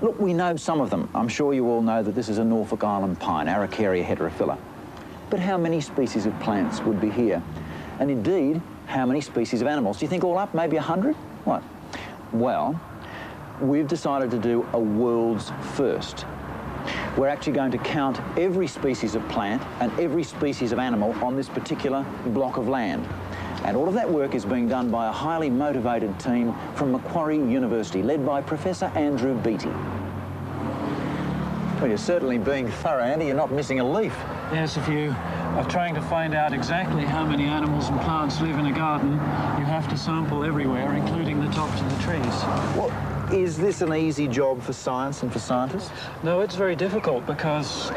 Look, we know some of them. I'm sure you all know that this is a Norfolk Island pine, Araucaria heterophylla. But how many species of plants would be here? And indeed, how many species of animals? Do you think all up, maybe 100? What? Well, we've decided to do a world's first. We're actually going to count every species of plant and every species of animal on this particular block of land. And all of that work is being done by a highly motivated team from Macquarie University, led by Professor Andrew Beattie. Well, you're certainly being thorough, Andy. You're not missing a leaf. Yes, if you are trying to find out exactly how many animals and plants live in a garden, you have to sample everywhere, including the tops of the trees. Well, is this an easy job for science and for scientists? No, it's very difficult because,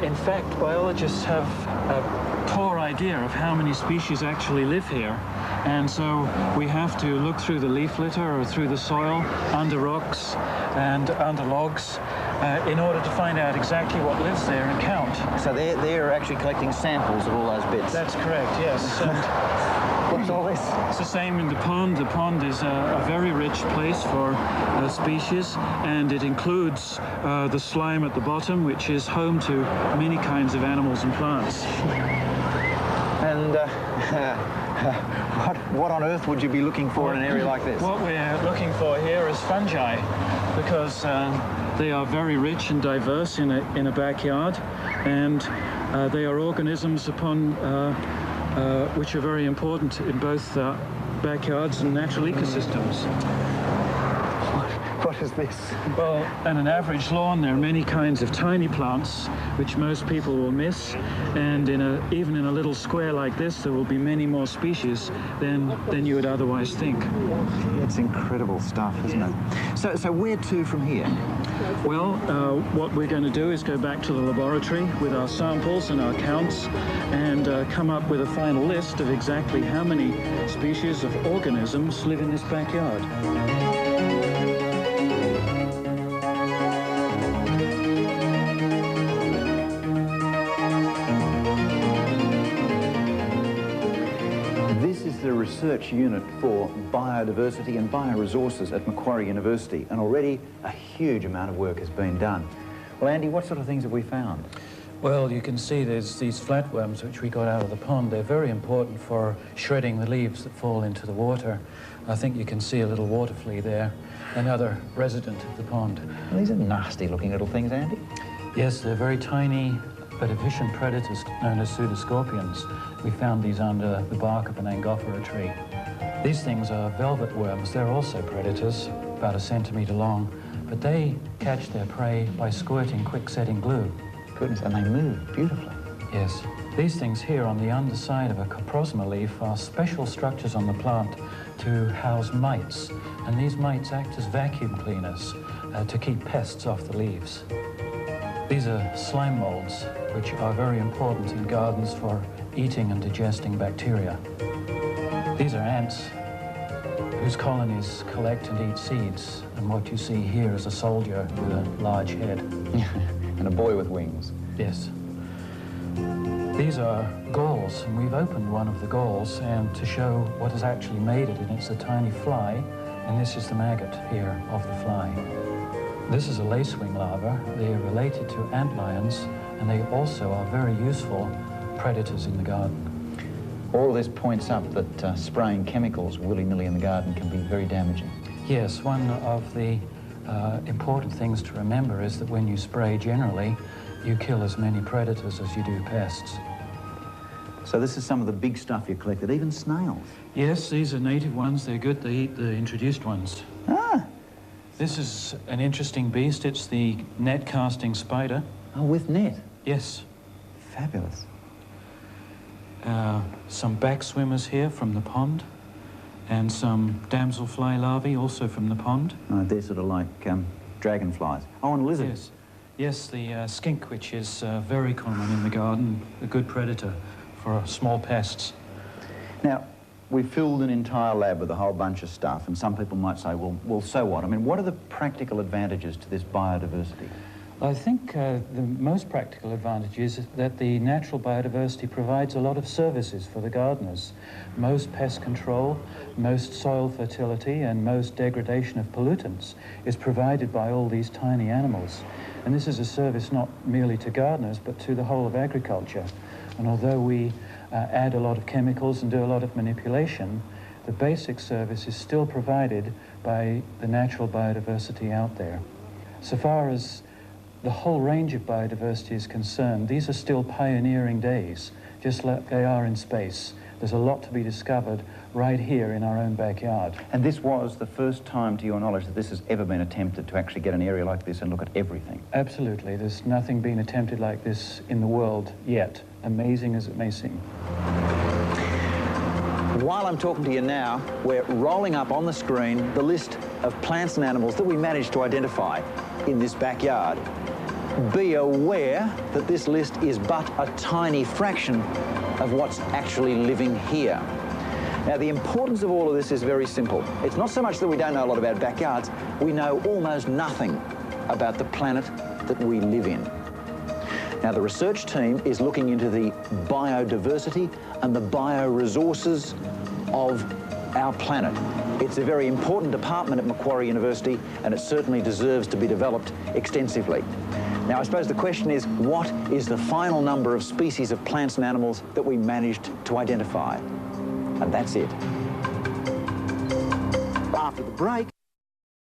in fact, biologists have a poor idea of how many species actually live here. And so we have to look through the leaf litter or through the soil, under rocks and under logs, in order to find out exactly what lives there and count. So they're actually collecting samples of all those bits? That's correct, yes. What's all this? It's the same in the pond. The pond is a very rich place for species, and it includes the slime at the bottom, which is home to many kinds of animals and plants. And what on earth would you be looking for in an area like this? What we're looking for here is fungi, because they are very rich and diverse in a backyard, and they are organisms upon which are very important in both backyards and natural ecosystems. What is this? Well, on an average lawn, there are many kinds of tiny plants, which most people will miss, and even in a little square like this, there will be many more species than you would otherwise think. It's incredible stuff, isn't it? So where to from here? Well, what we're going to do is go back to the laboratory with our samples and our counts and come up with a final list of exactly how many species of organisms live in this backyard. The research unit for biodiversity and bioresources at Macquarie University, and already a huge amount of work has been done. Well, Andy, what sort of things have we found? Well, you can see there's these flatworms which we got out of the pond. They're very important for shredding the leaves that fall into the water. I think you can see a little water flea there, another resident of the pond. Well, these are nasty looking little things, Andy. Yes, they're very tiny but efficient predators known as pseudoscorpions. We found these under the bark of an Angophora tree. These things are velvet worms. They're also predators, about 1 centimetre long, but they catch their prey by squirting quick-setting glue. Goodness, and they move beautifully. Yes. These things here on the underside of a coprosma leaf are special structures on the plant to house mites, and these mites act as vacuum cleaners to keep pests off the leaves. These are slime molds, which are very important in gardens for eating and digesting bacteria. These are ants whose colonies collect and eat seeds, and what you see here is a soldier with a large head. And a boy with wings. Yes. These are galls, and we've opened one of the galls and to show what has actually made it, and it's a tiny fly, and this is the maggot here of the fly. This is a lacewing larva. They are related to antlions, and they also are very useful predators in the garden. All this points up that spraying chemicals willy-nilly in the garden can be very damaging. Yes, one of the important things to remember is that when you spray generally, you kill as many predators as you do pests. So this is some of the big stuff you collected, even snails? Yes, these are native ones. They're good. They eat the introduced ones. Ah! This is an interesting beast. It's the net-casting spider. Oh, with net? Yes. Fabulous. Some back swimmers here from the pond, and some damselfly larvae also from the pond. Oh, they're sort of like dragonflies. Oh, and lizards. Yes, the skink, which is very common in the garden, a good predator for small pests. Now, we filled an entire lab with a whole bunch of stuff, and some people might say, well, so what? I mean, what are the practical advantages to this biodiversity? I think the most practical advantage is that the natural biodiversity provides a lot of services for the gardeners. Most pest control, most soil fertility, and most degradation of pollutants is provided by all these tiny animals. And this is a service not merely to gardeners, but to the whole of agriculture. And although we add a lot of chemicals and do a lot of manipulation, the basic service is still provided by the natural biodiversity out there. So far as the whole range of biodiversity is concerned, these are still pioneering days, just like they are in space. There's a lot to be discovered right here in our own backyard. And this was the first time, to your knowledge, that this has ever been attempted to actually get an area like this and look at everything? Absolutely. There's nothing been attempted like this in the world yet, amazing as it may seem. While I'm talking to you now, we're rolling up on the screen the list of plants and animals that we managed to identify in this backyard. Be aware that this list is but a tiny fraction of what's actually living here. Now, the importance of all of this is very simple. It's not so much that we don't know a lot about backyards, we know almost nothing about the planet that we live in. Now, the research team is looking into the biodiversity and the bioresources of our planet. It's a very important department at Macquarie University, and it certainly deserves to be developed extensively. Now, I suppose the question is, what is the final number of species of plants and animals that we managed to identify? And that's it. After the break,